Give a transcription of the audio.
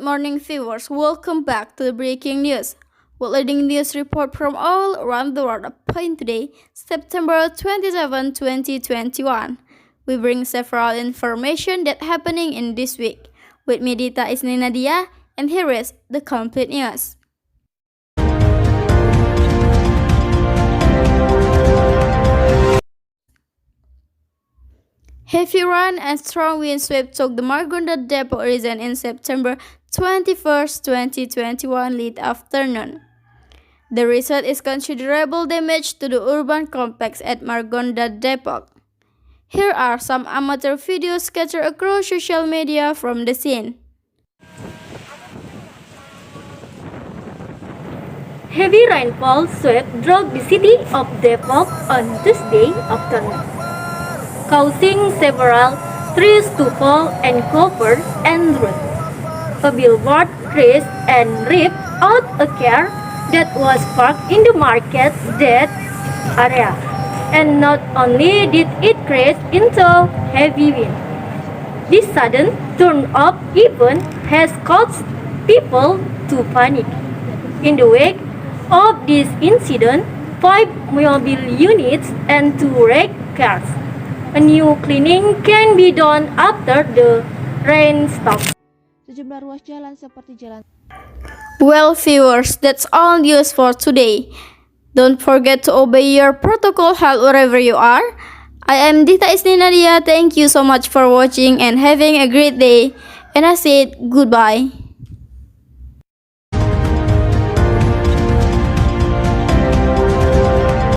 morning, viewers. Welcome back to the breaking news. With leading news report from all around the world upon today, September 27, 2021. We bring several information that happening in this week. With me, Dita Isni Nadia, and here is the complete news. Heavy rain and strong wind swept took the Margonda Depok region in September 21st, 2021 late afternoon. The result is considerable damage to the urban complex at Margonda Depok. Here are some amateur videos scattered across social media from the scene. Heavy rainfall swept through the city of Depok on Tuesday afternoon, causing several trees to fall and cover en route. A billboard crashed and ripped out a car that was parked in the market that area. And not only did it crash into heavy wind, this sudden turn-up event has caused people to panic. In the wake of this incident, 5 mobile units and 2 wrecked cars. A new cleaning can be done after the rain stops. Sejumlah ruas jalan seperti jalan. Well, viewers, that's all news for today. Don't forget to obey your protocol health wherever you are. I am Dita Isni Nadia. Thank you so much for watching and having a great day. And I said goodbye.